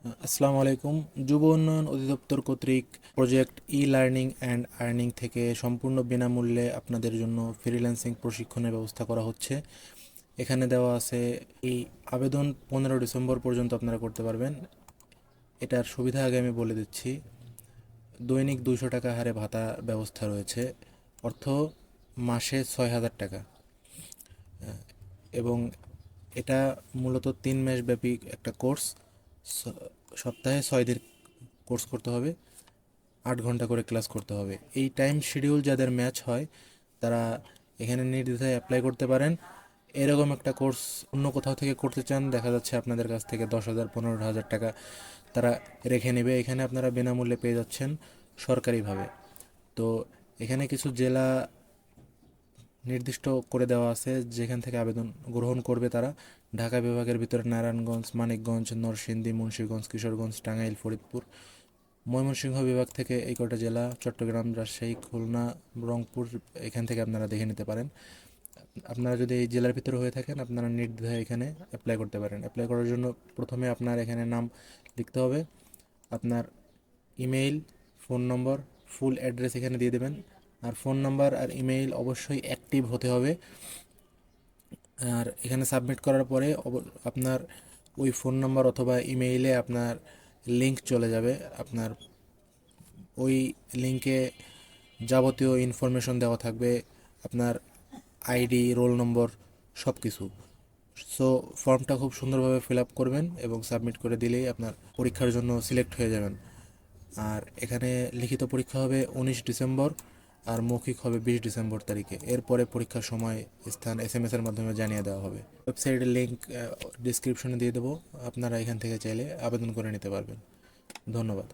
আসসালামু আলাইকুম। যুব উন্নয়ন অধিদপ্তর কর্তৃক project e learning and earning থেকে সম্পূর্ণ বিনামূল্যে আপনাদের জন্য ফ্রিল্যান্সিং প্রশিক্ষণের ব্যবস্থা করা হচ্ছে। এখানে দেওয়া আছে এই আবেদন 15 ডিসেম্বর পর্যন্ত আপনারা করতে পারবেন। এটার সুবিধা আগে আমি বলে দিচ্ছি। দৈনিক 200 টাকা হারে ভাতা ব্যবস্থা রয়েছে, অর্থ মাসে 6,000 টাকা। এবং এটা মূলত 3 মাস ব্যাপী একটা কোর্স। সপ্তাহে 6 দিন কোর্স করতে হবে, 8 ঘন্টা করে ক্লাস করতে হবে। এই টাইম শিডিউল যাদের ম্যাচ হয় তারা এখানে নির্দ্বিধায় অ্যাপ্লাই করতে পারেন। এরকম একটা কোর্স অন্য কোথাও থেকে করতে চান, দেখা যাচ্ছে আপনাদের কাছ থেকে 10,000 15,000 টাকা তারা রেখে নেবে। এখানে আপনারা বিনামূল্যে পেয়ে যাচ্ছেন সরকারিভাবে। তো এখানে কিছু জেলা নির্দিষ্ট করে দেওয়া আছে যেখান থেকে আবেদন গ্রহণ করবে তারা। ঢাকা বিভাগের ভিতরে নারায়ণগঞ্জ, মানিকগঞ্জ, নরসিংদী, মুন্সিগঞ্জ, কিশোরগঞ্জ, টাঙ্গাইল, ফরিদপুর। ময়মনসিংহ বিভাগ থেকে এই কটা জেলা, চট্টগ্রাম, রাজশাহী, খুলনা, রংপুর, এখান থেকে আপনারা দেখে নিতে পারেন। আপনারা যদি এই জেলার ভিতরে হয়ে থাকেন আপনারা নির্দ্বিধায় এখানে অ্যাপ্লাই করতে পারেন। অ্যাপ্লাই করার জন্য প্রথমে আপনার এখানে নাম লিখতে হবে, আপনার ইমেইল, ফোন নম্বর, ফুল অ্যাড্রেস এখানে দিয়ে দেবেন। আর ফোন নাম্বার আর ইমেইল অবশ্যই অ্যাক্টিভ হতে হবে। আর এখানে সাবমিট করার পরে আপনার ওই ফোন নাম্বার অথবা ইমেইলে আপনার লিংক চলে যাবে। আপনার ওই লিংকে যাবতীয় ইনফরমেশন দেওয়া থাকবে, আপনার আইডি, রোল নম্বর, সব কিছু। সো ফর্মটা খুব সুন্দরভাবে ফিল আপ করবেন এবং সাবমিট করে দিলেই আপনার পরীক্ষার জন্য সিলেক্ট হয়ে যাবেন। আর এখানে লিখিত পরীক্ষা হবে 19 ডিসেম্বর, আর মৌখিক হবে 20 ডিসেম্বর তারিখে। এরপরে পরীক্ষার সময়, স্থান SMS এর মাধ্যমে জানিয়ে দেওয়া হবে। ওয়েবসাইটের লিঙ্ক ডিসক্রিপশনে দিয়ে দেবো, আপনারা এখান থেকে চাইলে আবেদন করে নিতে পারবেন। ধন্যবাদ।